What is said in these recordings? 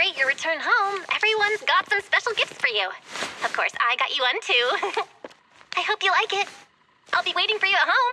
celebrate your return home, everyone's got some special gifts for you. Of course, I got you one too. I hope you like it. I'll be waiting for you at home.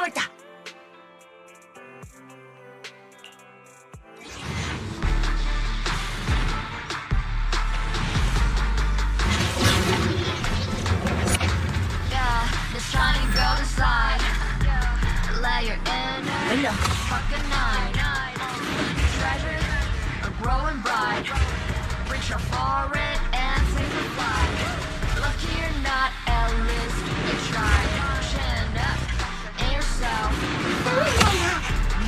왔다. Yeah, it's trying to go inside. Layer in, 열려. fucking night. Treasure are growing bright. Reach out for it and take the flight. Lucky you're not Ellis. You tried. Chin up in yourself.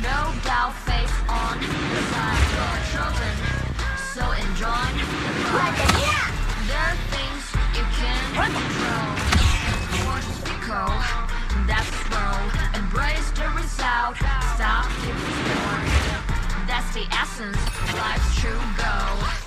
No doubt, face on the side. You're chosen, so enjoy the ride. There are things you can control. Forces be cold, that's the road. Embrace the result, stop giving score. That's the essence of life's true goal.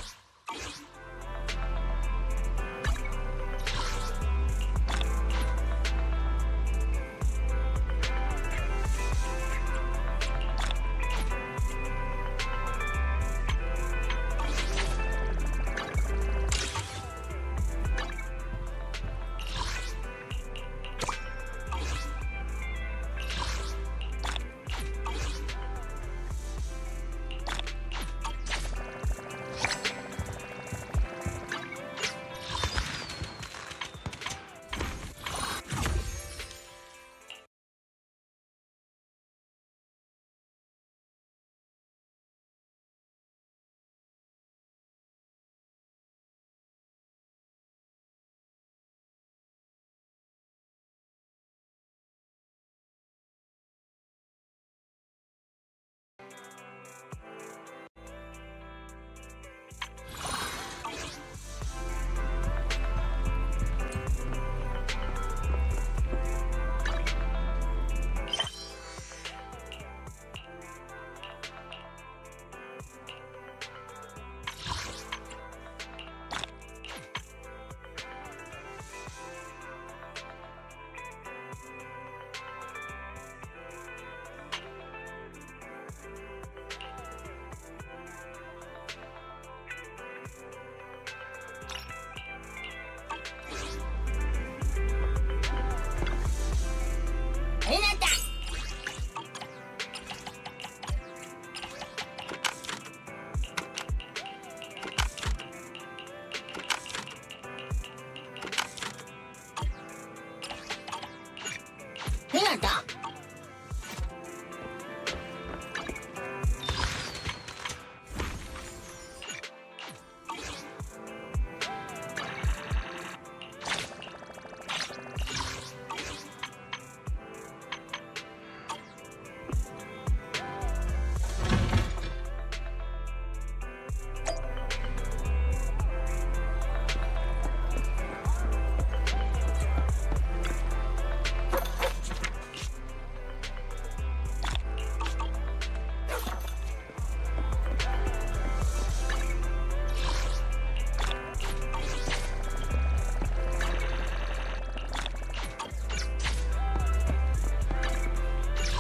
해놨다.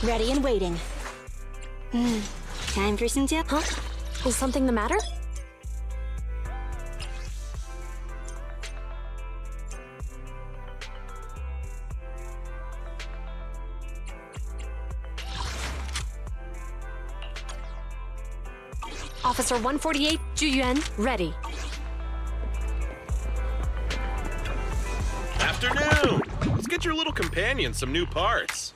Ready and waiting. Time for some tip. Huh? Is something the matter? Officer 148, Juyuan, ready. Afternoon! Let's get your little companion some new parts.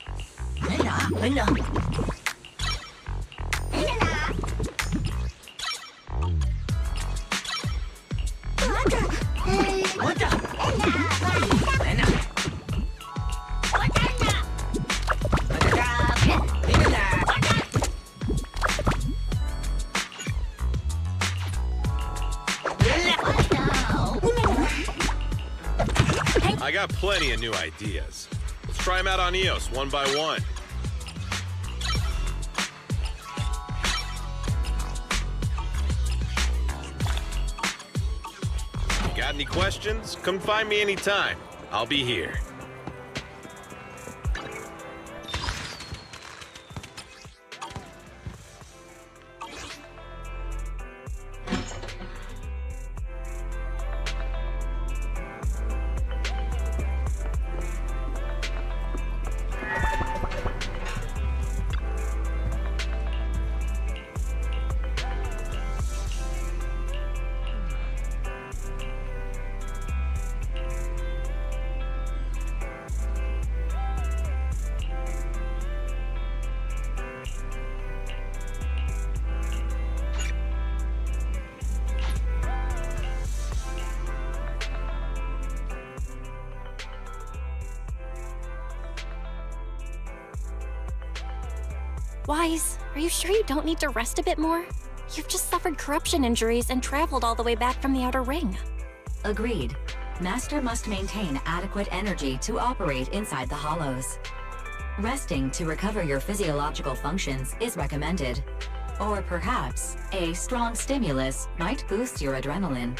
I got plenty of new ideas. Let's try them out on EOS one by one. Got any questions? Come find me anytime. I'll be here. Wise, are you sure you don't need to rest a bit more? You've just suffered corruption injuries and traveled all the way back from the Outer Ring. Agreed. Master must maintain adequate energy to operate inside the hollows. Resting to recover your physiological functions is recommended. Or perhaps, a strong stimulus might boost your adrenaline.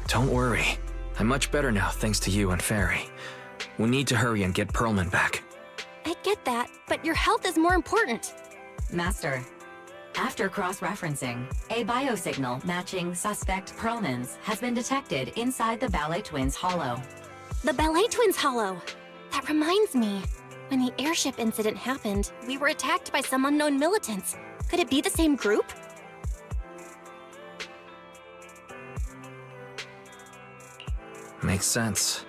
Don't worry. I'm much better now thanks to you and Fairy. We need to hurry and get Pearlman back. I get that, but your health is more important. Master, after cross-referencing, a biosignal matching suspect Pearlman's has been detected inside the Ballet Twins hollow. The Ballet Twins hollow. That reminds me. When the airship incident happened, we were attacked by some unknown militants. Could it be the same group? Makes sense.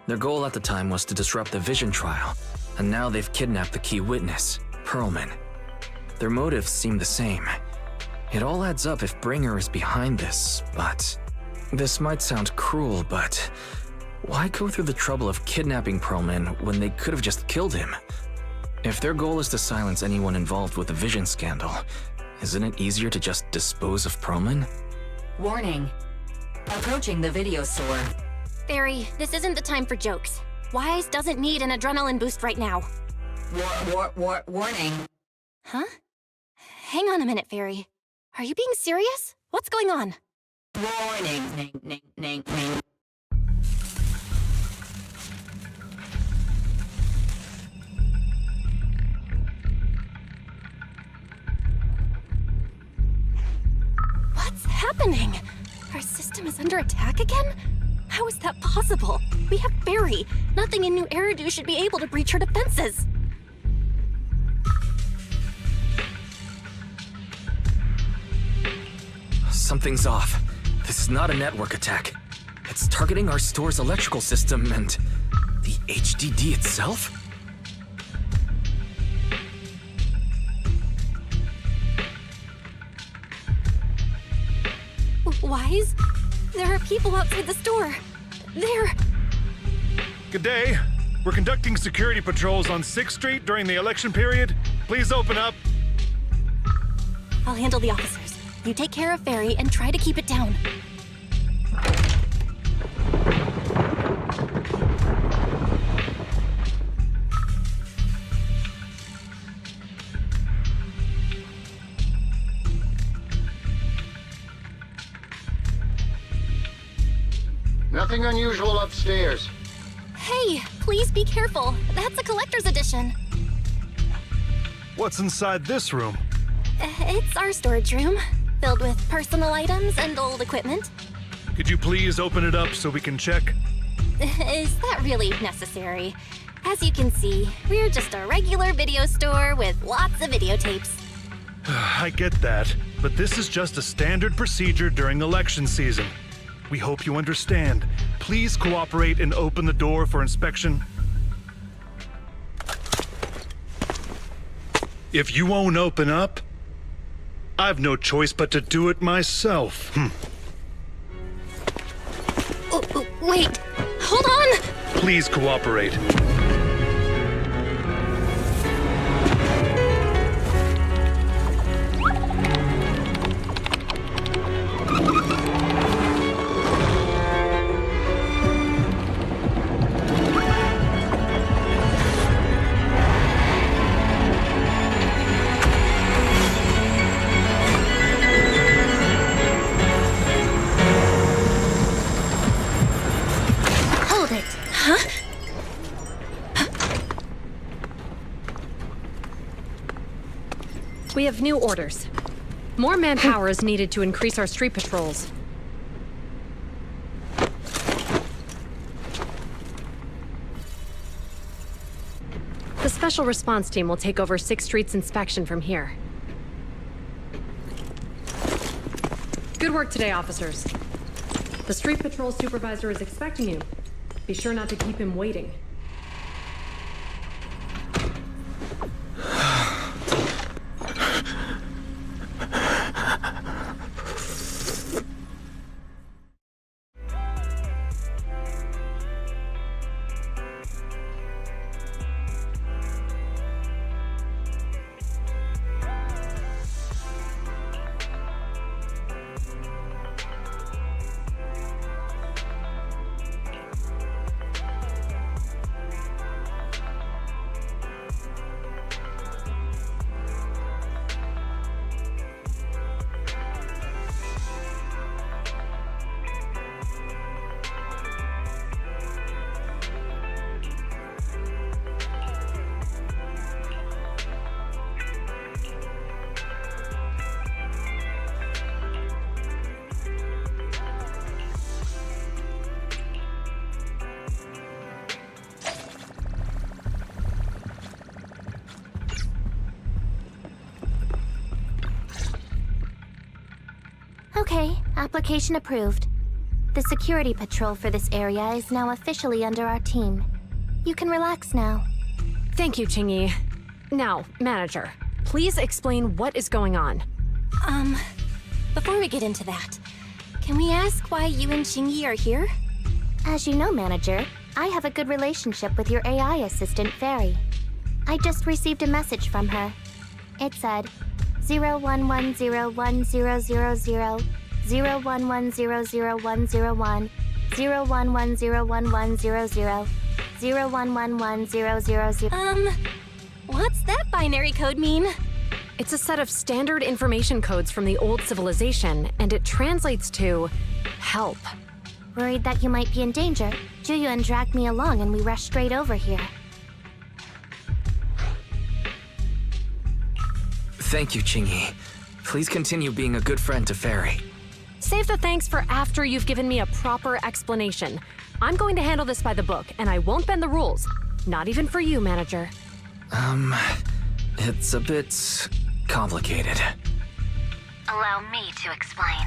Their goal at the time was to disrupt the Vision trial, and now they've kidnapped the key witness, Pearlman. Their motives seem the same. It all adds up if Bringer is behind this, but... This might sound cruel, but... Why go through the trouble of kidnapping Pearlman when they could have just killed him? If their goal is to silence anyone involved with the Vision scandal, isn't it easier to just dispose of Pearlman? Warning. Approaching the video store. Fairy, this isn't the time for jokes. Wise doesn't need an adrenaline boost right now. Warning. Huh? Hang on a minute, Fairy. Are you being serious? What's going on? Warning. Ning. What's happening? Our system is under attack again? How is that possible? We have Fairy. Nothing in New Eridu should be able to breach her defenses. Something's off. This is not a network attack. It's targeting our store's electrical system and... the HDD itself? Wise? There are people outside the store. They're... Good day. We're conducting security patrols on 6th Street during the election period. Please open up. I'll handle the officers. You take care of Fairy and try to keep it down. Nothing unusual upstairs. Hey, please be careful. That's a collector's edition. What's inside this room? It's our storage room, filled with personal items and old equipment. Could you please open it up so we can check? Is that really necessary? As you can see, we're just a regular video store with lots of videotapes. I get that, but this is just a standard procedure during election season. We hope you understand. Please cooperate and open the door for inspection. If you won't open up, I've no choice but to do it myself. Oh, wait, hold on! Please cooperate. Hold it. Huh? We have new orders. More manpower is needed to increase our street patrols. The special response team will take over 6th Street's inspection from here. Good work today, officers. The street patrol supervisor is expecting you. Be sure not to keep him waiting. Okay, application approved. The security patrol for this area is now officially under our team. You can relax now. Thank you, Qingyi. Now, manager, please explain what is going on. Before we get into that, can we ask why you and Qingyi are here? As you know, manager, I have a good relationship with your AI assistant, Fairy. I just received a message from her. It said, 01101000, 01100101, 01101100, 011100. What's that binary code mean? It's a set of standard information codes from the old civilization, and it translates to help. Worried that you might be in danger, Juyuan dragged me along and we rushed straight over here. Thank you, Qingyi. Please continue being a good friend to Fairy. Save the thanks for after you've given me a proper explanation. I'm going to handle this by the book, and I won't bend the rules. Not even for you, manager. It's a bit complicated. Allow me to explain.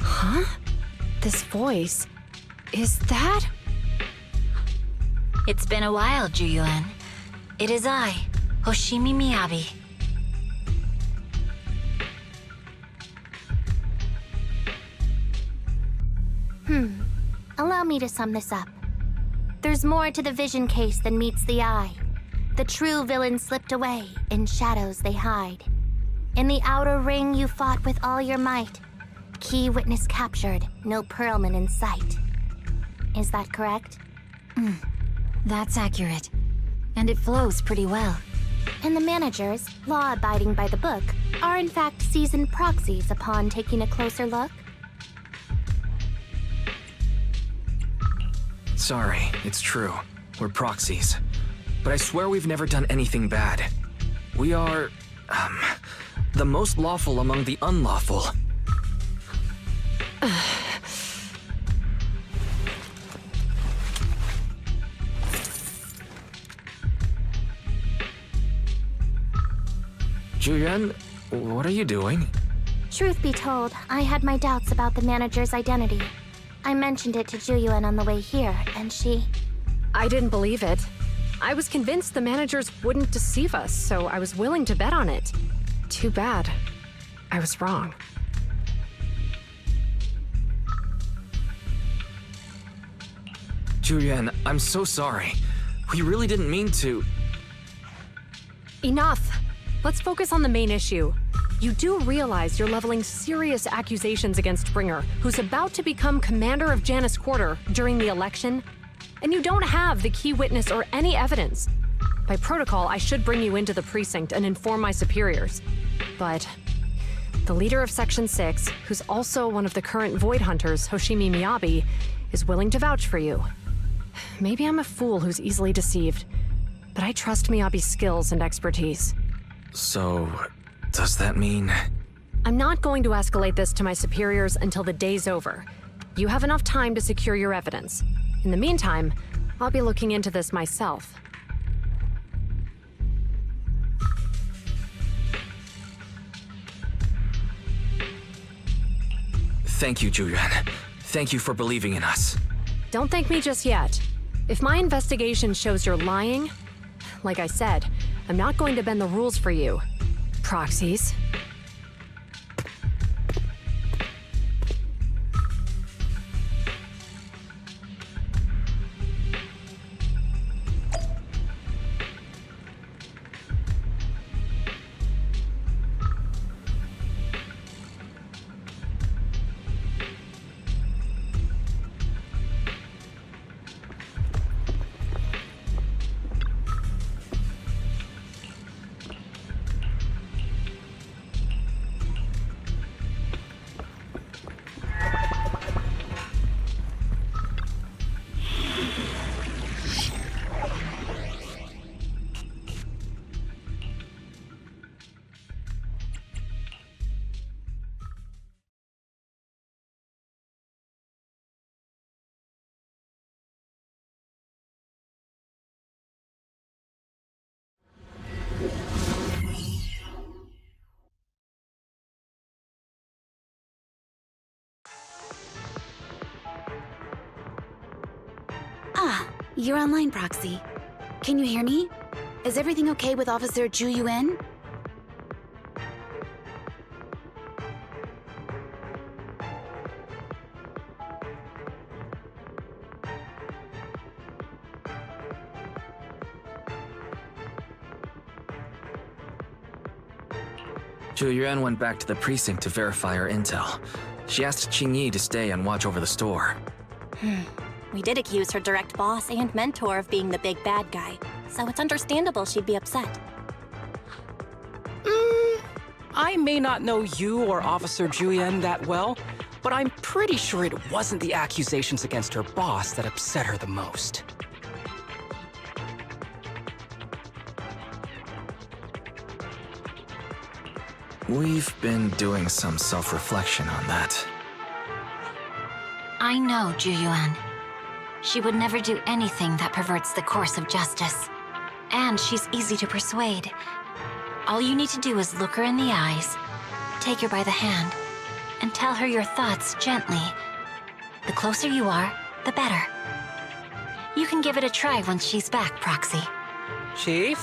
Huh? This voice... is that... It's been a while, Juyuan. It is I, Hoshimi Miyabi. Allow me to sum this up. There's more to the vision case than meets the eye. The true villain slipped away, in shadows they hide. In the outer ring you fought with all your might. Key witness captured, no Perlman in sight. Is that correct? That's accurate. And it flows pretty well. And the managers, law-abiding by the book, are in fact seasoned proxies upon taking a closer look. Sorry, it's true. We're proxies. But I swear we've never done anything bad. We are, the most lawful among the unlawful. Julian, what are you doing? Truth be told, I had my doubts about the manager's identity. I mentioned it to Juyuan on the way here, and she... I didn't believe it. I was convinced the managers wouldn't deceive us, so I was willing to bet on it. Too bad. I was wrong. Julian, I'm so sorry. We really didn't mean to... Enough! Let's focus on the main issue. You do realize you're leveling serious accusations against Bringer, who's about to become commander of Janus Quarter during the election? And you don't have the key witness or any evidence. By protocol, I should bring you into the precinct and inform my superiors. But the leader of Section 6, who's also one of the current Void Hunters, Hoshimi Miyabi, is willing to vouch for you. Maybe I'm a fool who's easily deceived, but I trust Miyabi's skills and expertise. So, does that mean... I'm not going to escalate this to my superiors until the day's over. You have enough time to secure your evidence. In the meantime, I'll be looking into this myself. Thank you, Julian. Thank you for believing in us. Don't thank me just yet. If my investigation shows you're lying, like I said, I'm not going to bend the rules for you. Proxies. Ah, you're online, Proxy. Can you hear me? Is everything okay with Officer Ju Yuen? Zhu Yuan went back to the precinct to verify her intel. She asked Qing Yi to stay and watch over the store. We did accuse her direct boss and mentor of being the big bad guy, so it's understandable she'd be upset. I may not know you or Officer Julian that well, but I'm pretty sure it wasn't the accusations against her boss that upset her the most. We've been doing some self-reflection on that. I know Ju Yuan. She would never do anything that perverts the course of justice. And she's easy to persuade. All you need to do is look her in the eyes, take her by the hand, and tell her your thoughts gently. The closer you are, the better. You can give it a try once she's back, Proxy. Chief?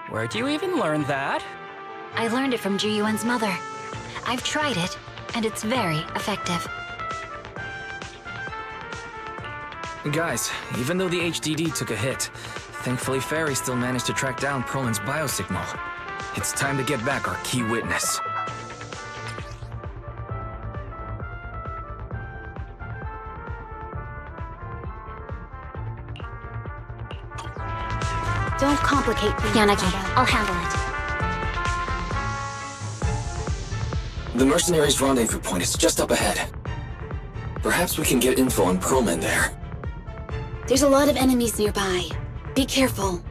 Where'd you even learn that? I learned it from Ju Yuan's mother. I've tried it, and it's very effective. Guys, even though the HDD took a hit, thankfully Fairy still managed to track down Perlin's biosignal. It's time to get back our key witness. Don't complicate things. Yanagi, I'll handle it. The mercenaries' rendezvous point is just up ahead. Perhaps we can get info on Perlman there. There's a lot of enemies nearby. Be careful.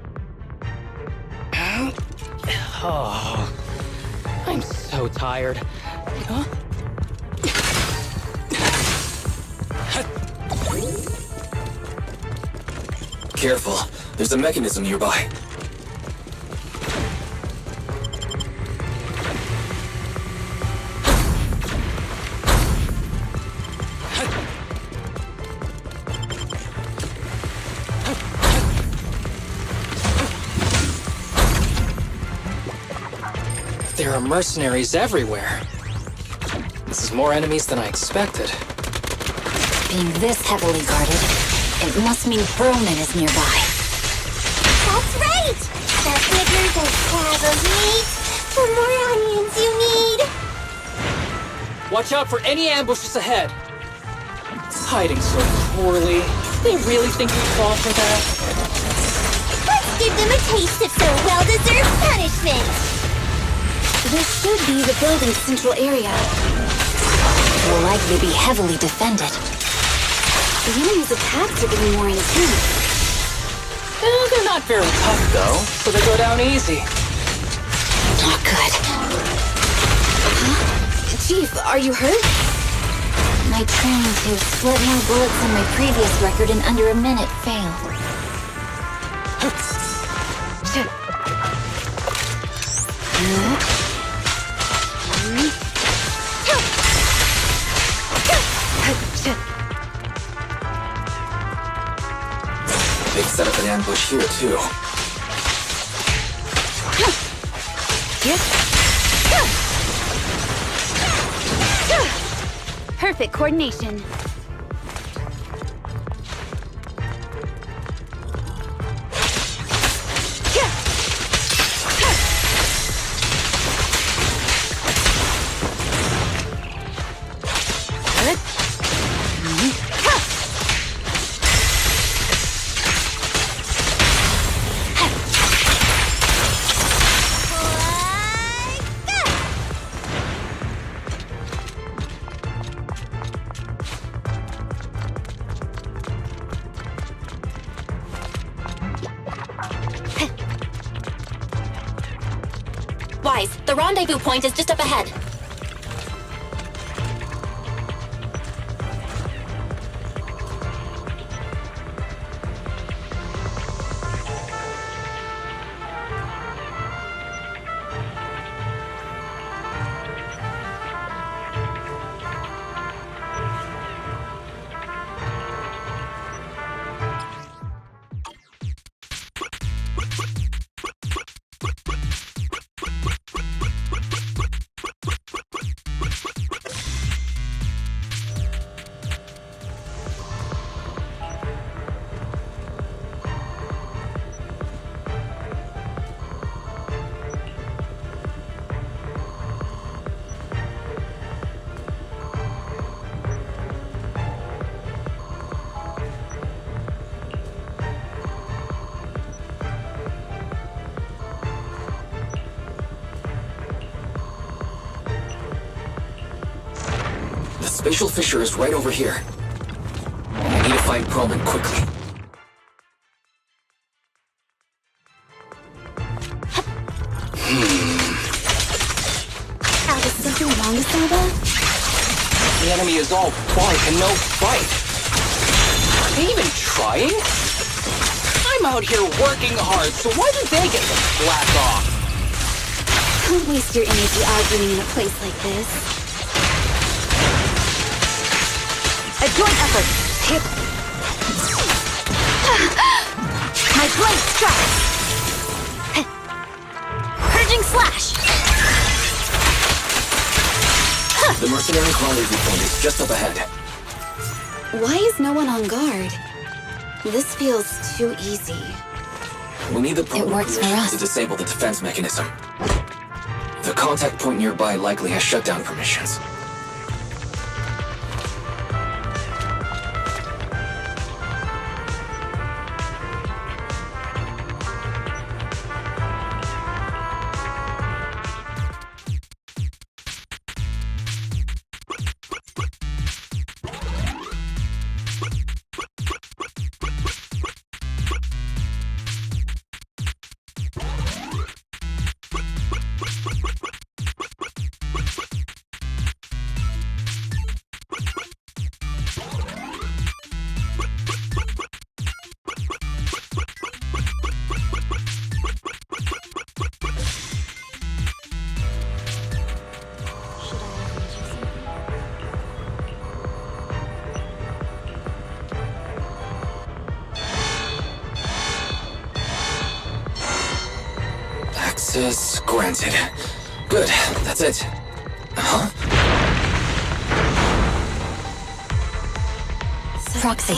Oh, I'm so tired. Huh? Careful, there's a mechanism nearby. There are mercenaries everywhere. This is more enemies than I expected. Being this heavily guarded, it must mean Perlman is nearby. That's right! The bigger the slab of meat, the more onions you need. Watch out for any ambushes ahead. It's hiding so poorly. They really think we'd fall for that? Let's give them a taste of so well-deserved punishment. This should be the building's central area. It will likely be heavily defended. The enemy's attacks are getting more intense. They're not very tough, though, so they go down easy. Not good. Huh? Chief, are you hurt? My training to split more bullets than my previous record in under a minute failed. They've set up an ambush here, too. Perfect coordination. Wise, the rendezvous point is just up ahead. The spatial fissure is right over here. I need to find Perlman quickly. Al, is something wrong with Zelda? The enemy is all bark and no fight. Are they even trying? I'm out here working hard, so why do they get to slack off? Don't waste your energy arguing in a place like this. A joint effort. Hit. My blade strikes. Purging slash! The mercenary rendezvous point is just up ahead. Why is no one on guard? This feels too easy. We need the Perlman works for permission us. to disable the defense mechanism. The contact point nearby likely has shutdown permissions. Access granted. Good, that's it. Huh? Proxy,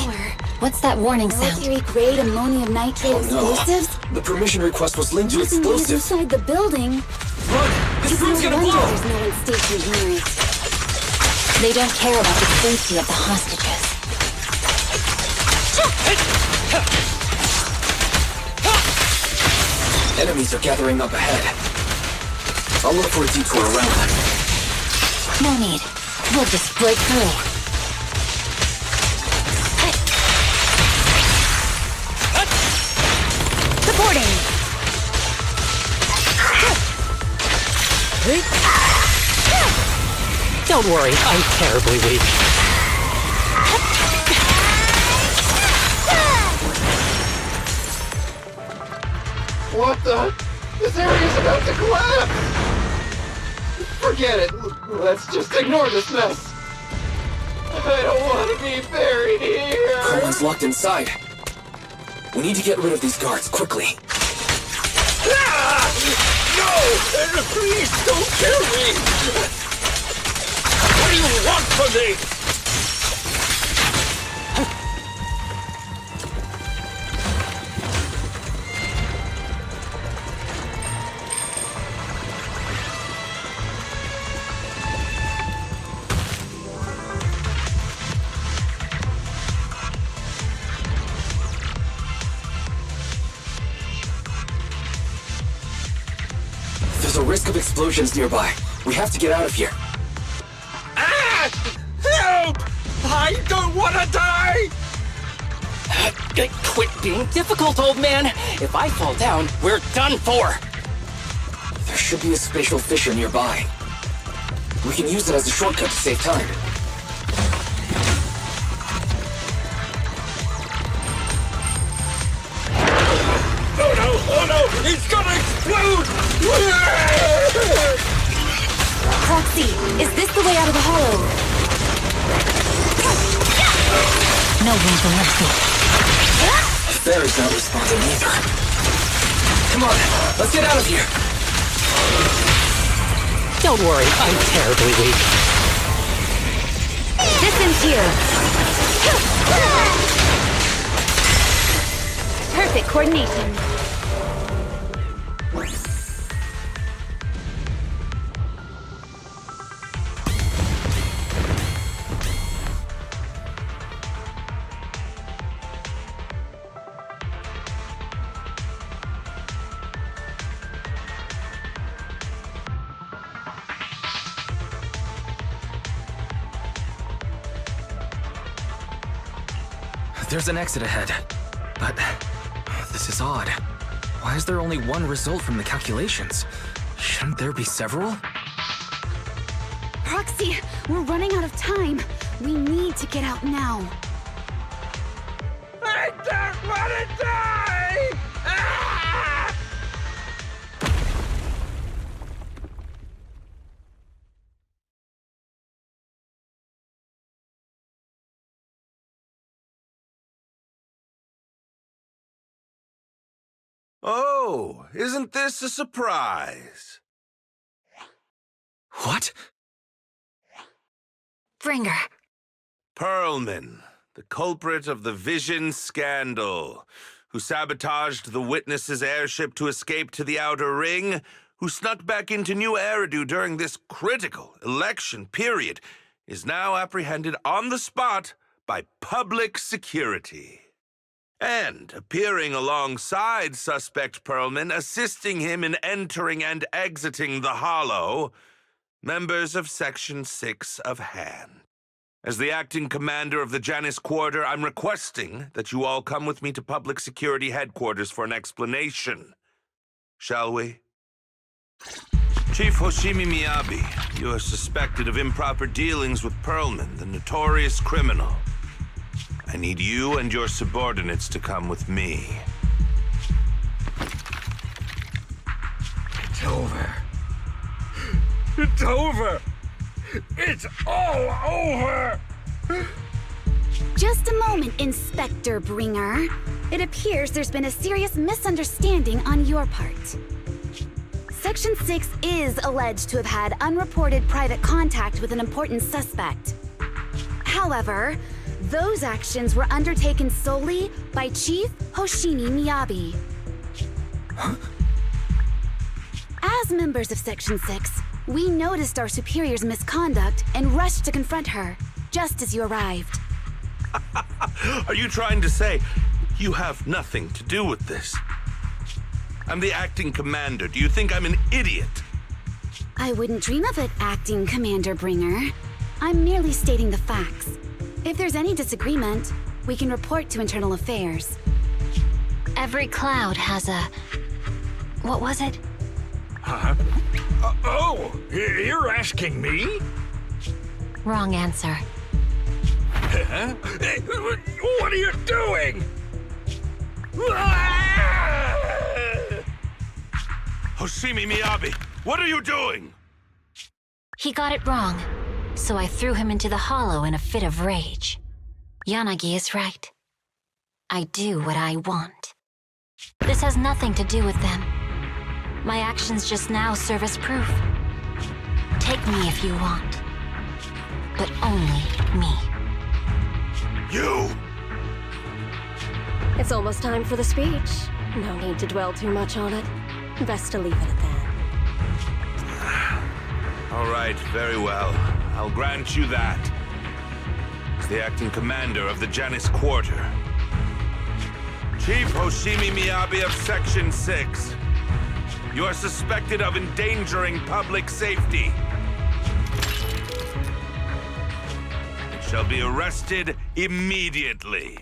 what's that warning sound? Military-grade ammonium nitrate explosives? The permission request was linked to Nothing is explosives. inside the building. Run! This room's gonna blow! There's no one stationed near it. They don't care about the safety of the hostages. Enemies are gathering up ahead. I'll look for a detour around them. No need. We'll just break through. Supporting! Don't worry, I'm terribly weak. What the? This area's about to collapse! Forget it. Let's just ignore this mess. I don't want to be buried here. Perlman's locked inside. We need to get rid of these guards, quickly. Ah! No! Please don't kill me! What do you want from me? There's a risk of explosions nearby. We have to get out of here. Ah! Help! I don't want to die! Quit being difficult, old man! If I fall down, we're done for! There should be a spatial fissure nearby. We can use it as a shortcut to save time. Oh no! It's gonna explode! Proxy, is this the way out of the hollow? No room for mercy. Barry's not responding either. Come on, let's get out of here! Don't worry, I'm terribly weak. Distance here. Perfect coordination. There's an exit ahead. But this is odd. Why is there only one result from the calculations? Shouldn't there be several? Proxy, we're running out of time. We need to get out now. I don't want to die! Ah! Oh, isn't this a surprise? What? Bringer. Perlman, the culprit of the Vision scandal, who sabotaged the Witness's airship to escape to the Outer Ring, who snuck back into New Eridu during this critical election period, is now apprehended on the spot by public security. And appearing alongside suspect Perlman, assisting him in entering and exiting the Hollow, members of Section 6 of Han. As the acting commander of the Janus Quarter, I'm requesting that you all come with me to Public Security Headquarters for an explanation. Shall we? Chief Hoshimi Miyabi, you are suspected of improper dealings with Perlman, the notorious criminal. I need you and your subordinates to come with me. It's over. It's over! It's all over! Just a moment, Inspector Bringer. It appears there's been a serious misunderstanding on your part. Section 6 is alleged to have had unreported private contact with an important suspect. However, those actions were undertaken solely by Chief Hoshimi Miyabi. As members of Section 6, we noticed our superior's misconduct and rushed to confront her, just as you arrived. Are you trying to say you have nothing to do with this? I'm the acting commander. Do you think I'm an idiot? I wouldn't dream of it, Acting Commander Bringer. I'm merely stating the facts. If there's any disagreement, we can report to Internal Affairs. Every cloud has a... What was it? Huh? You're asking me? Wrong answer. Huh? What are you doing? Hoshimi Miyabi, what are you doing? He got it wrong, so I threw him into the hollow in a fit of rage. Yanagi is right. I do what I want. This has nothing to do with them. My actions just now serve as proof. Take me if you want, but only me. You! It's almost time for the speech. No need to dwell too much on it. Best to leave it at that. All right, very well. I'll grant you that. As the acting commander of the Janus Quarter. Chief Hoshimi Miyabi of Section 6. You are suspected of endangering public safety. And shall be arrested immediately.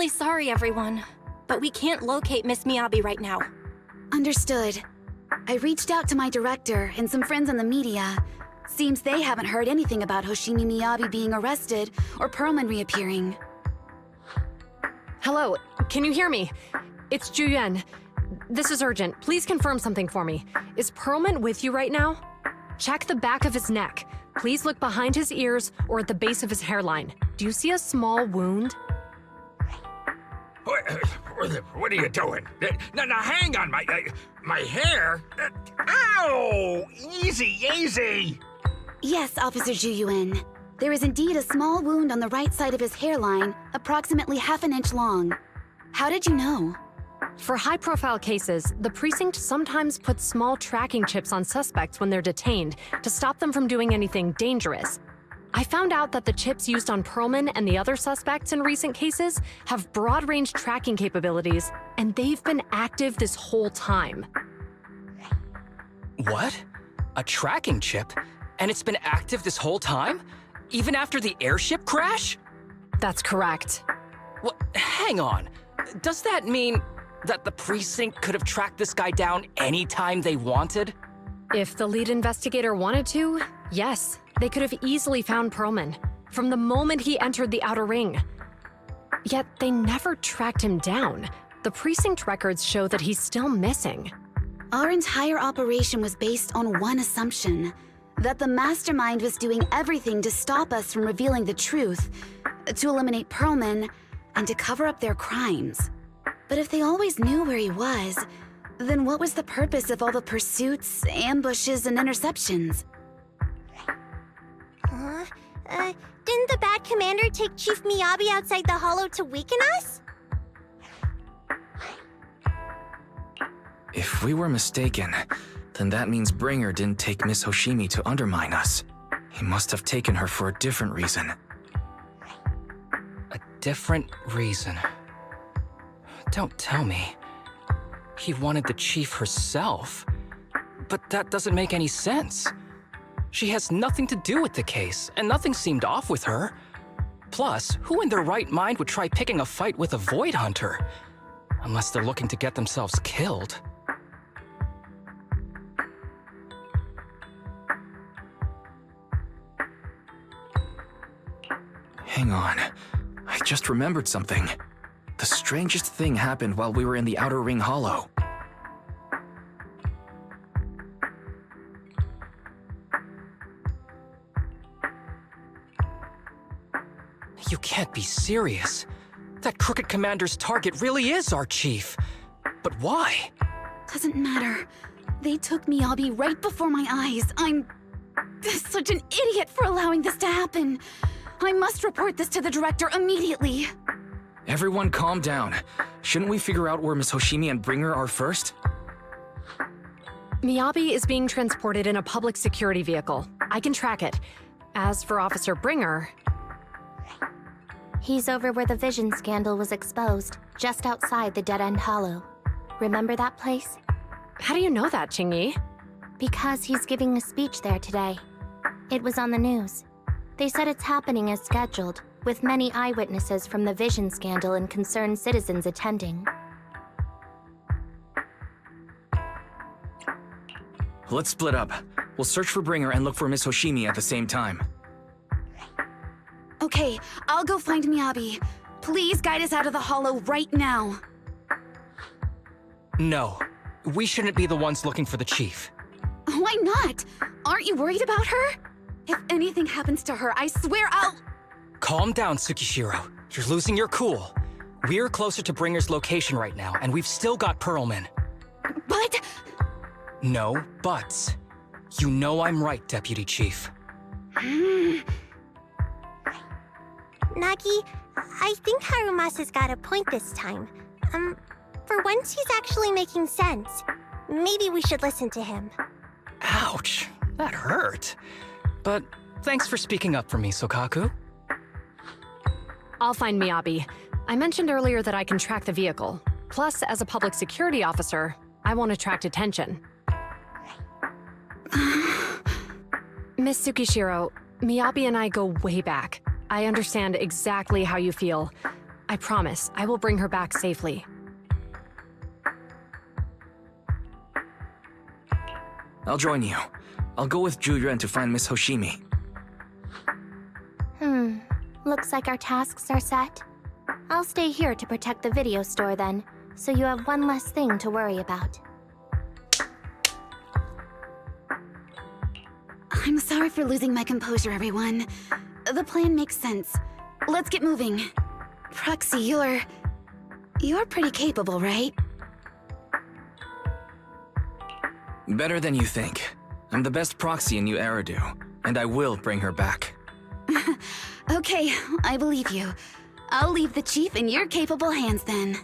really sorry, everyone. But we can't locate Miss Miyabi right now. Understood. I reached out to my director and some friends in the media. Seems they haven't heard anything about Hoshimi Miyabi being arrested or Perlman reappearing. Hello, can you hear me? It's Juyuan. This is urgent. Please confirm something for me. Is Perlman with you right now? Check the back of his neck. Please look behind his ears or at the base of his hairline. Do you see a small wound? What are you doing? Now, hang on, my hair? Ow! Easy, easy! Yes, Officer Juyuan. There is indeed a small wound on the right side of his hairline, approximately half an inch long. How did you know? For high-profile cases, the precinct sometimes puts small tracking chips on suspects when they're detained to stop them from doing anything dangerous. I found out that the chips used on Perlman and the other suspects in recent cases have broad-range tracking capabilities, and they've been active this whole time. What? A tracking chip? And it's been active this whole time? Even after the airship crash? That's correct. What? Hang on. Does that mean that the precinct could have tracked this guy down anytime they wanted? If the lead investigator wanted to, yes, they could have easily found Perlman from the moment he entered the outer ring. Yet they never tracked him down. The precinct records show that he's still missing. Our entire operation was based on one assumption, that the mastermind was doing everything to stop us from revealing the truth, to eliminate Perlman, and to cover up their crimes. But if they always knew where he was, then what was the purpose of all the pursuits, ambushes, and interceptions? Didn't the bad commander take Chief Miyabi outside the hollow to weaken us? If we were mistaken, then that means Bringer didn't take Miss Hoshimi to undermine us. He must have taken her for a different reason. A different reason? Don't tell me. He wanted the chief herself. But that doesn't make any sense. She has nothing to do with the case, and nothing seemed off with her. Plus, who in their right mind would try picking a fight with a Void Hunter? Unless they're looking to get themselves killed. Hang on. I just remembered something. The strangest thing happened while we were in the Outer Ring Hollow. You can't be serious. That crooked commander's target really is our chief. But why? Doesn't matter. They took Miyabi right before my eyes. I'm such an idiot for allowing this to happen. I must report this to the director immediately. Everyone calm down. Shouldn't we figure out where Miss Hoshimi and Bringer are first? Miyabi is being transported in a public security vehicle. I can track it. As for Officer Bringer... He's over where the vision scandal was exposed, just outside the Dead End Hollow. Remember that place? How do you know that, Qingyi? Because he's giving a speech there today. It was on the news. They said it's happening as scheduled, with many eyewitnesses from the vision scandal and concerned citizens attending. Let's split up. We'll search for Bringer and look for Miss Hoshimi at the same time. Okay, I'll go find Miyabi. Please guide us out of the hollow right now. No. We shouldn't be the ones looking for the chief. Why not? Aren't you worried about her? If anything happens to her, I swear I'll... Calm down, Tsukishiro. You're losing your cool. We're closer to Bringer's location right now, and we've still got Perlman. But... No buts. You know I'm right, Deputy Chief. Nagi, I think Harumasa's got a point this time. For once he's actually making sense. Maybe we should listen to him. Ouch, that hurt. But thanks for speaking up for me, Sokaku. I'll find Miyabi. I mentioned earlier that I can track the vehicle. Plus, as a public security officer, I won't attract attention. Miss Tsukishiro, Miyabi and I go way back. I understand exactly how you feel. I promise, I will bring her back safely. I'll join you. I'll go with Zhu Yuan to find Miss Hoshimi. Looks like our tasks are set. I'll stay here to protect the video store then, so you have one less thing to worry about. I'm sorry for losing my composure, everyone. The plan makes sense. Let's get moving. Proxy, you're pretty capable, right? Better than you think. I'm the best proxy in New Eridu, and I will bring her back. Okay, I believe you. I'll leave the chief in your capable hands then.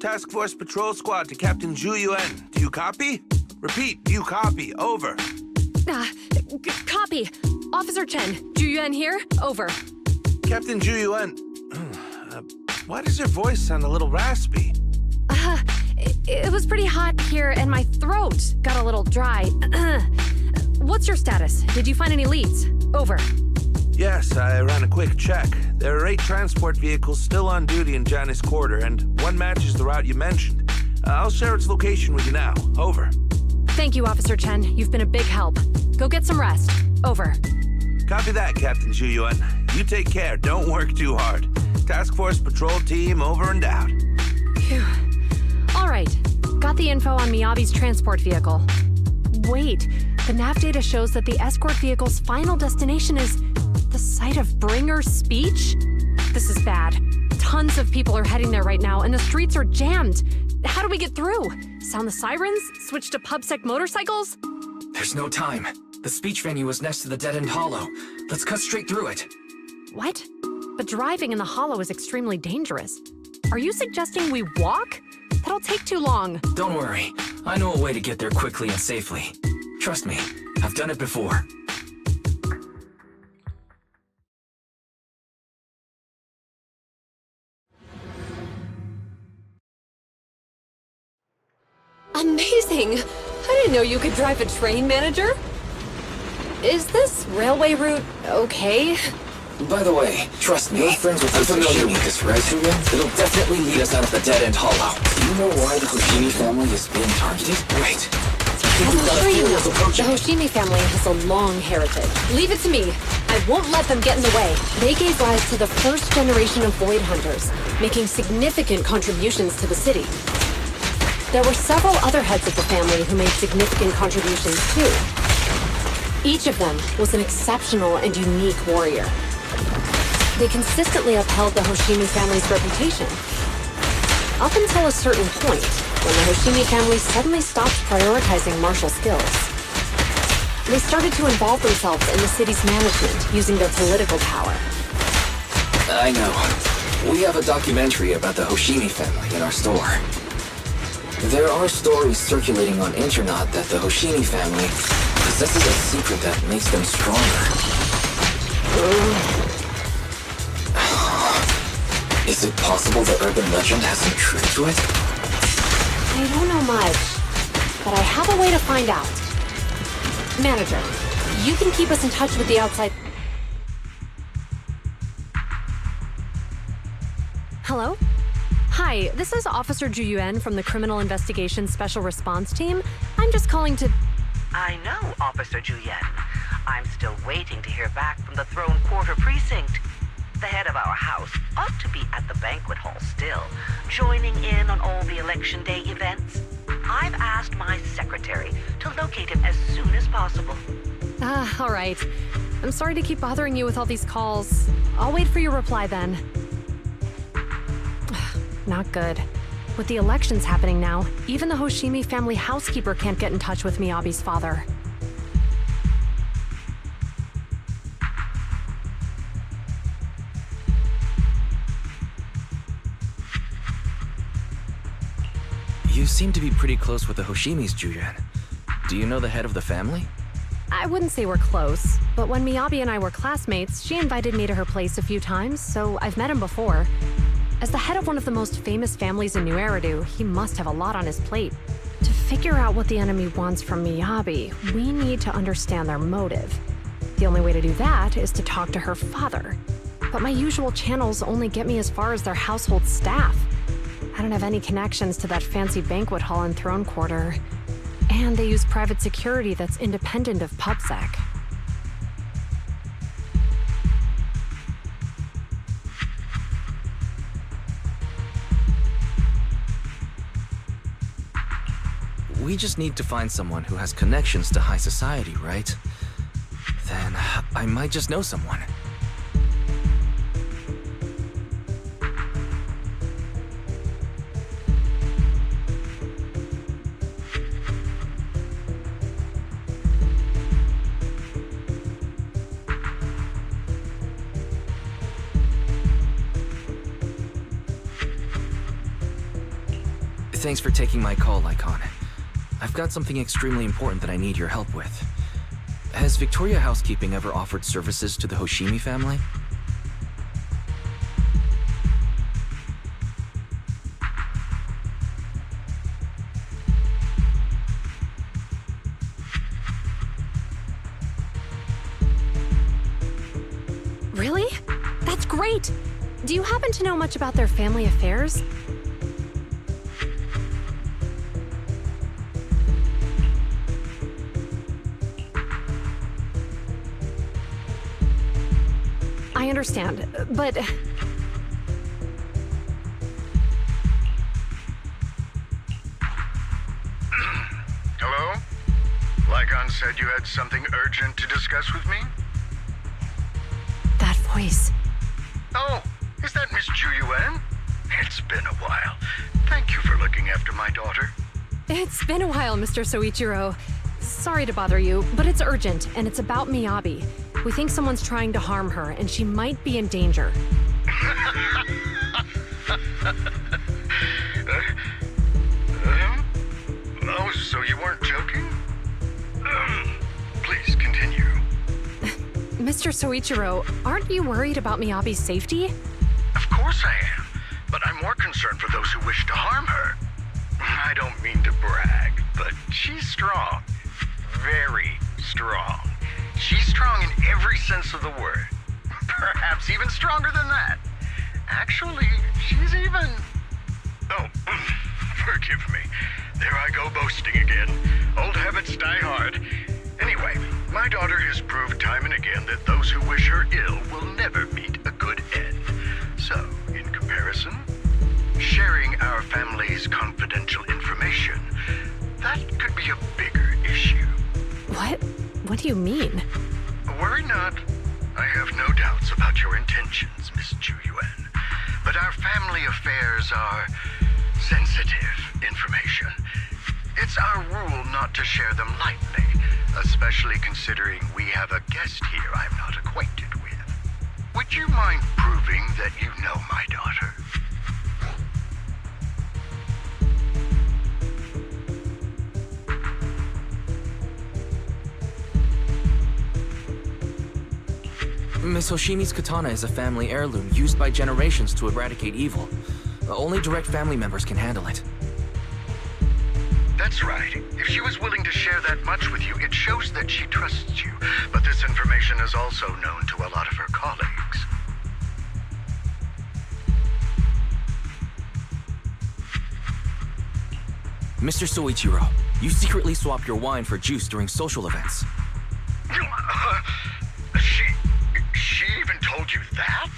Task Force Patrol Squad to Captain Zhu Yuan. Do you copy? Repeat, do you copy? Over. Copy. Officer Chen, Zhu Yuan here. Over. Captain Zhu Yuan, why does your voice sound a little raspy? It was pretty hot here and my throat got a little dry. What's your status? Did you find any leads? Over. Yes, I ran a quick check. There are 8 transport vehicles still on duty in Janice Quarter, and one matches the route you mentioned. I'll share its location with you now. Over. Thank you, Officer Chen. You've been a big help. Go get some rest. Over. Copy that, Captain Zhu Yuan. You take care. Don't work too hard. Task Force Patrol Team over and out. Phew. All right. Got the info on Miyabi's transport vehicle. Wait, the nav data shows that the escort vehicle's final destination is the site of Bringer's speech? This is bad. Tons of people are heading there right now, and the streets are jammed. How do we get through? Sound the sirens? Switch to PubSec motorcycles? There's no time. The speech venue is next to the dead-end hollow. Let's cut straight through it. What? But driving in the hollow is extremely dangerous. Are you suggesting we walk? That'll take too long. Don't worry. I know a way to get there quickly and safely. Trust me, I've done it before. Amazing! I didn't know you could drive a train, manager. Is this railway route okay? By the way, trust me, friends with familiar with this, right? It'll definitely lead us out of the dead-end hollow. Do you know why the Hoshimi family is being targeted? Wait. I'm sure you know. The Hoshimi family has a long heritage. Leave it to me. I won't let them get in the way. They gave rise to the first generation of Void Hunters, making significant contributions to the city. There were several other heads of the family who made significant contributions too. Each of them was an exceptional and unique warrior. They consistently upheld the Hoshimi family's reputation. Up until a certain point, when the Hoshimi family suddenly stopped prioritizing martial skills. They started to involve themselves in the city's management using their political power. I know. We have a documentary about the Hoshimi family in our store. There are stories circulating on internet that the Hoshimi family possesses a secret that makes them stronger. Is it possible the urban legend has some truth to it? I don't know much, but I have a way to find out. Manager, you can keep us in touch with the outside... Hello? Hi, this is Officer Ju Yuan from the Criminal Investigations Special Response Team. I'm just calling to... I know, Officer Ju Yuan. I'm still waiting to hear back from the Throne Quarter Precinct. The head of our house ought to be at the banquet hall still, joining in on all the Election Day events. I've asked my secretary to locate him as soon as possible. All right. I'm sorry to keep bothering you with all these calls. I'll wait for your reply then. Not good. With the elections happening now, even the Hoshimi family housekeeper can't get in touch with Miyabi's father. You seem to be pretty close with the Hoshimis, Ju-Yuan. Do you know the head of the family? I wouldn't say we're close, but when Miyabi and I were classmates, she invited me to her place a few times, so I've met him before. As the head of one of the most famous families in New Eridu, he must have a lot on his plate. To figure out what the enemy wants from Miyabi, we need to understand their motive. The only way to do that is to talk to her father. But my usual channels only get me as far as their household staff. I don't have any connections to that fancy banquet hall in Throne Quarter. And they use private security that's independent of PubSec. We just need to find someone who has connections to high society, right? Then I might just know someone. Thanks for taking my call, Lycon. I've got something extremely important that I need your help with. Has Victoria Housekeeping ever offered services to the Hoshimi family? Really? That's great! Do you happen to know much about their family affairs? I understand, but... Hello? Lycon said you had something urgent to discuss with me? That voice. Oh, is that Miss Ju Yuan? It's been a while. Thank you for looking after my daughter. It's been a while, Mr. Soichiro. Sorry to bother you, but it's urgent, and it's about Miyabi. We think someone's trying to harm her, and she might be in danger. Oh, so you weren't joking? Please continue. Mr. Soichiro, aren't you worried about Miyabi's safety? Of course I am, but I'm more concerned for those who wish to harm her. I don't mean to brag, but she's strong. Very strong. She's strong in every sense of the word. Perhaps even stronger than that. Actually, she's even... Oh, forgive me. There I go boasting again. Old habits die hard. Anyway, my daughter has proved time and again that those who wish her ill will never meet a good end. So, in comparison, sharing our family's confidential information, that could be a bigger issue. What? What do you mean? Worry not. I have no doubts about your intentions, Miss Ju Yuan. But our family affairs are sensitive information. It's our rule not to share them lightly, especially considering we have a guest here I'm not acquainted with. would you mind proving that you know my daughter? Miss Hoshimi's katana is a family heirloom used by generations to eradicate evil. Only direct family members can handle it. That's right. If she was willing to share that much with you, it shows that she trusts you. But this information is also known to a lot of her colleagues. Mr. Soichiro, you secretly swap your wine for juice during social events. She even told you that?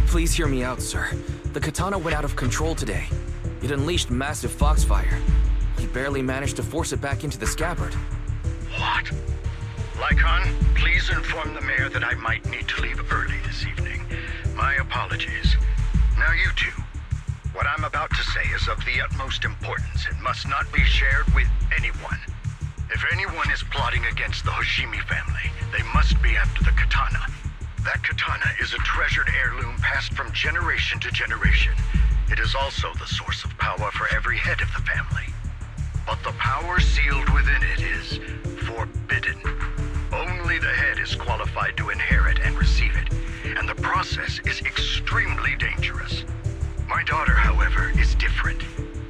Please hear me out, sir. The katana went out of control today. It unleashed massive foxfire. He barely managed to force it back into the scabbard. What? Lycon, please inform the mayor that I might need to leave early this evening. My apologies. Now you two. What I'm about to say is of the utmost importance and must not be shared with anyone. If anyone is plotting against the Hoshimi family, they must be after the katana. That katana is a treasured heirloom passed from generation to generation. It is also the source of power for every head of the family. But the power sealed within it is forbidden. Only the head is qualified to inherit and receive it, and the process is extremely dangerous. My daughter, however, is different.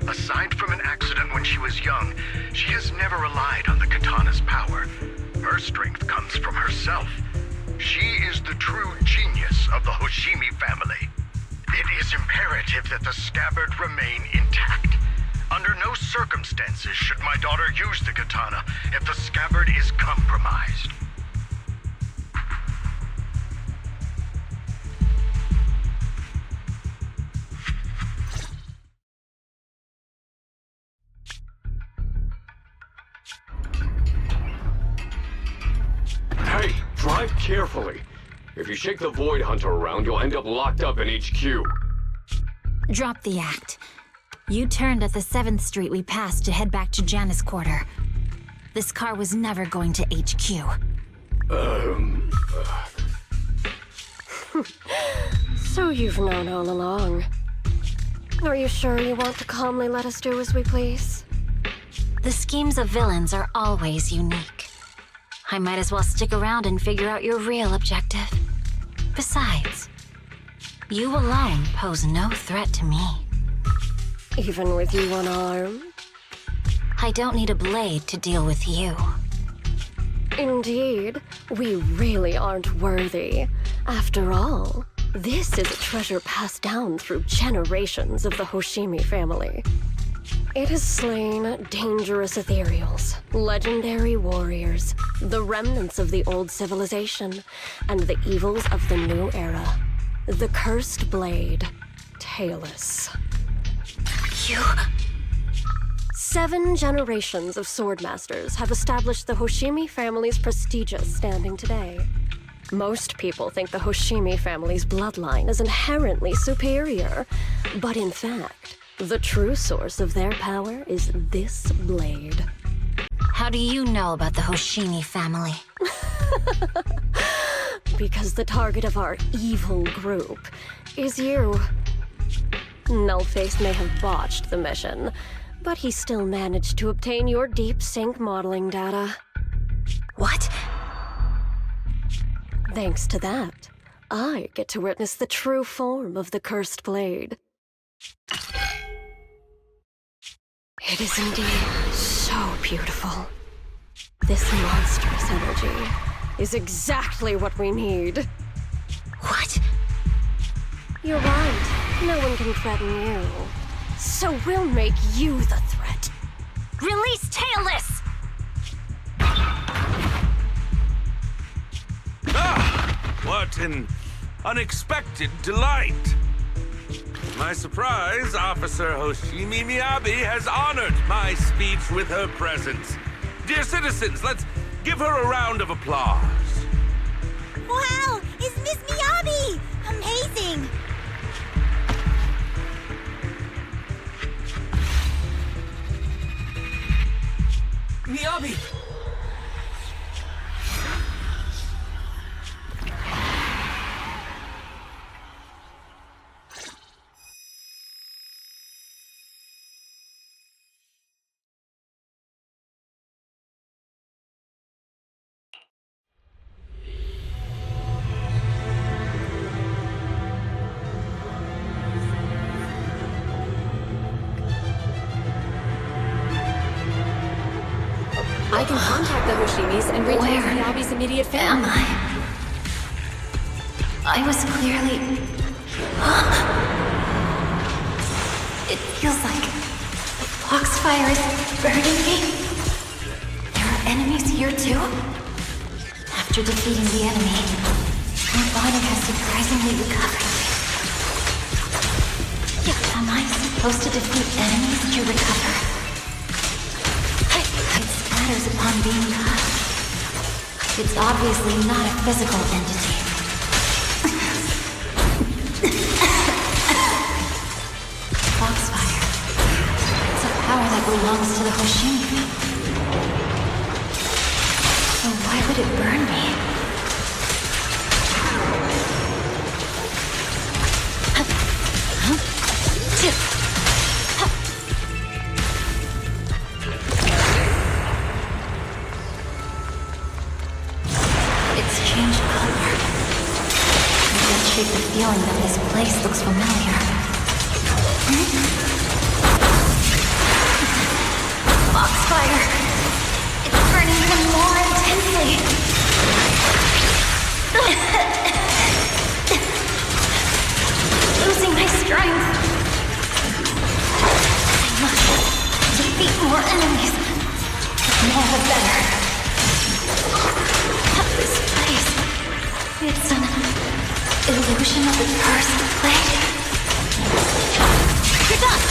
Aside from an accident when she was young, she has never relied on the katana's power. Her strength comes from herself. She is the true genius of the Hoshimi family. It is imperative that the scabbard remain intact. Under no circumstances should my daughter use the katana if the scabbard is compromised. Hey, drive carefully. If you shake the Void Hunter around, you'll end up locked up in HQ. Drop the act. You turned at the 7th Street we passed to head back to Janus Quarter. This car was never going to HQ. So you've known all along. Are you sure you want to calmly let us do as we please? The schemes of villains are always unique. I might as well stick around and figure out your real objective. Besides, you alone pose no threat to me. Even with you unarmed? I don't need a blade to deal with you. Indeed, we really aren't worthy. After all, this is a treasure passed down through generations of the Hoshimi family. It has slain dangerous ethereals, legendary warriors, the remnants of the old civilization, and the evils of the new era. The cursed blade, Tailless. You... 7 generations of swordmasters have established the Hoshimi family's prestigious standing today. Most people think the Hoshimi family's bloodline is inherently superior, but in fact, the true source of their power is this blade. How do you know about the Hoshimi family? Because the target of our evil group is you. Nullface may have botched the mission, but he still managed to obtain your deep sync modeling data. What? Thanks to that, I get to witness the true form of the cursed blade. It is indeed so beautiful. This monstrous energy is exactly what we need. What? You're right. No one can threaten you. So we'll make you the threat. Release Tailless! Ah! What an unexpected delight! To my surprise, Officer Hoshimi Miyabi has honored my speech with her presence. Dear citizens, let's give her a round of applause. Wow! It's Miss Miyabi! Amazing! I can contact the Hoshimis and reach out to Miyabi's immediate family. I was clearly... It feels like the foxfire is burning me. There are enemies here too? After defeating the enemy, my body has surprisingly recovered. Am I supposed to defeat enemies to recover? It splatters upon being caught. It's obviously not a physical entity. Foxfire. It's a power that belongs to the Hoshimi. So why would it burn me? It's changed color. I can't shake the feeling that this place looks familiar. Foxfire! It's burning even more intensely! Losing my strength! I must defeat more enemies. The more the better. This place... It's an illusion of the cursed blade. You're done!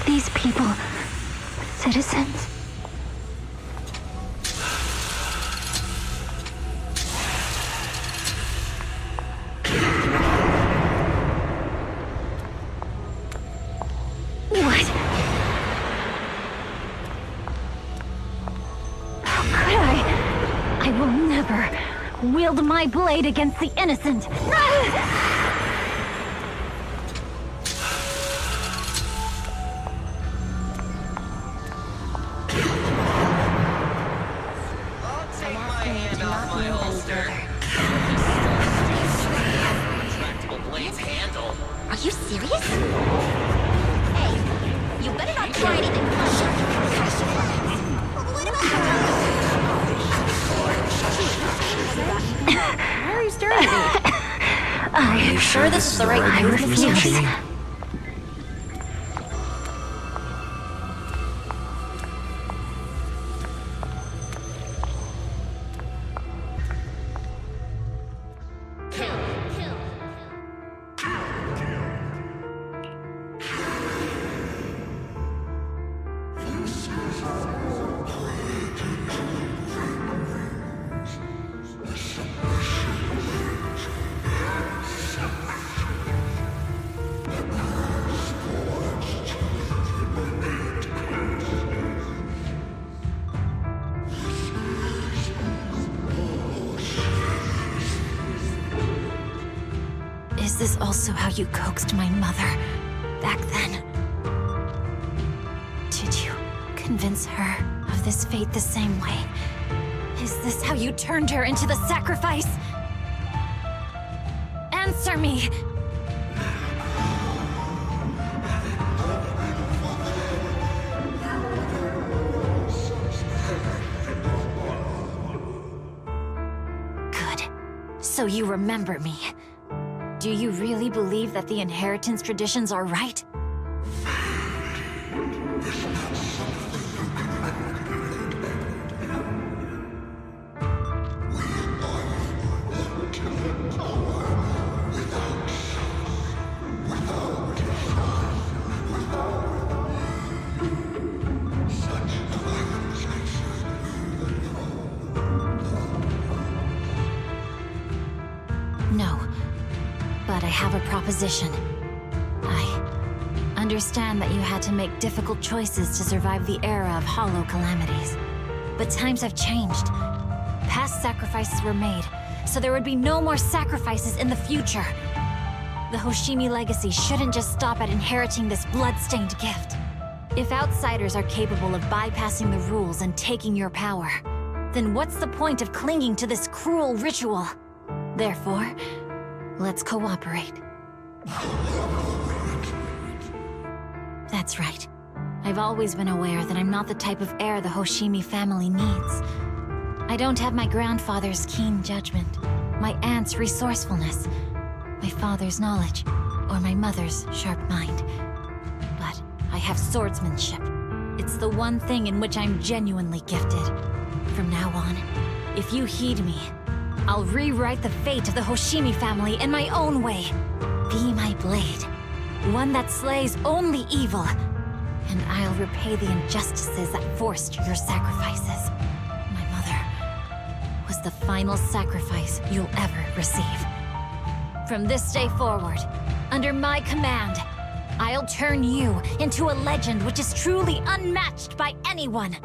These people citizens? What? How could I? I will never wield my blade against the innocent. Are you serious? Hey, you better not try anything funny. What about Why are you staring at me? Are you sure this is the right time for this? Is this also how you coaxed my mother back then? Did you convince her of this fate the same way? Is this how you turned her into the sacrifice? Answer me! Good. So you remember me. Do you really believe that the inheritance traditions are right? No. But I have a proposition. I understand that you had to make difficult choices to survive the era of hollow calamities. But times have changed. Past sacrifices were made, so there would be no more sacrifices in the future. The Hoshimi legacy shouldn't just stop at inheriting this blood-stained gift. If outsiders are capable of bypassing the rules and taking your power, then what's the point of clinging to this cruel ritual? Therefore, let's cooperate. That's right. I've always been aware that I'm not the type of heir the Hoshimi family needs. I don't have my grandfather's keen judgment, my aunt's resourcefulness, my father's knowledge, or my mother's sharp mind. But I have swordsmanship. It's the one thing in which I'm genuinely gifted. From now on, if you heed me, I'll rewrite the fate of the Hoshimi family in my own way. Be my blade, one that slays only evil, and I'll repay the injustices that forced your sacrifices. My mother was the final sacrifice you'll ever receive. From this day forward, under my command, I'll turn you into a legend which is truly unmatched by anyone.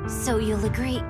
So you'll agree?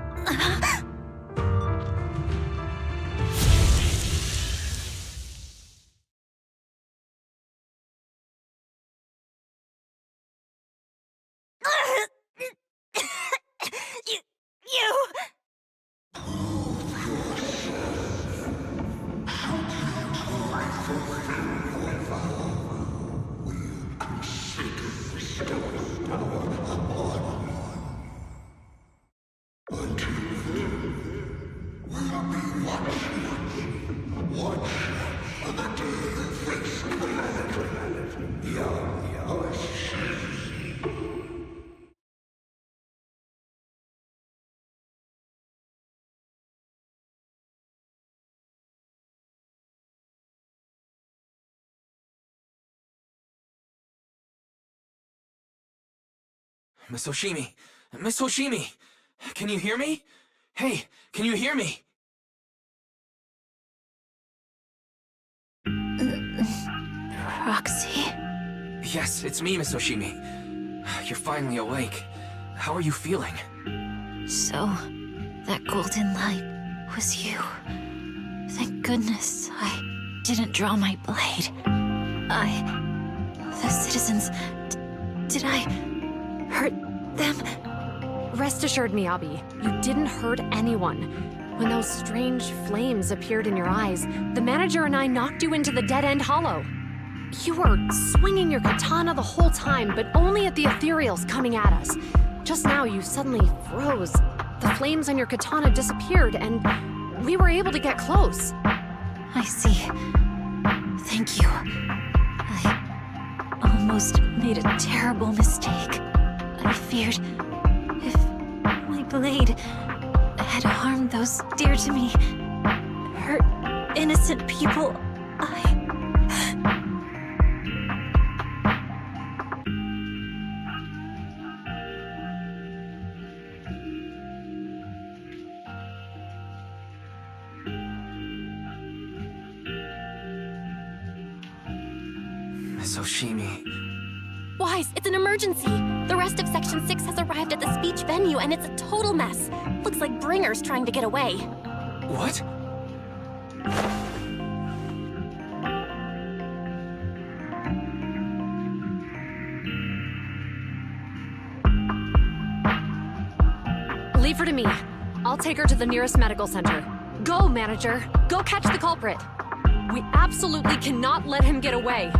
Miss Hoshimi! Miss Hoshimi! Can you hear me? Hey, can you hear me? Roxy? Yes, it's me, Miss Hoshimi. You're finally awake. How are you feeling? So, that golden light was you. Thank goodness I didn't draw my blade. The citizens... did I hurt them? Rest assured, Miyabi, you didn't hurt anyone. When those strange flames appeared in your eyes, the manager and I knocked you into the dead-end hollow. You were swinging your katana the whole time, but only at the ethereals coming at us. Just now, you suddenly froze. The flames on your katana disappeared, and we were able to get close. I see. Thank you. I almost made a terrible mistake. I feared if my blade had harmed those dear to me, hurt innocent people, Miss Hoshimi... Wise, it's an emergency! The rest of Section 6 has arrived at the speech venue, and it's a total mess. Looks like Bringer's trying to get away. What? I'll take her to the nearest medical center. Go, manager. Go catch the culprit. We absolutely cannot let him get away.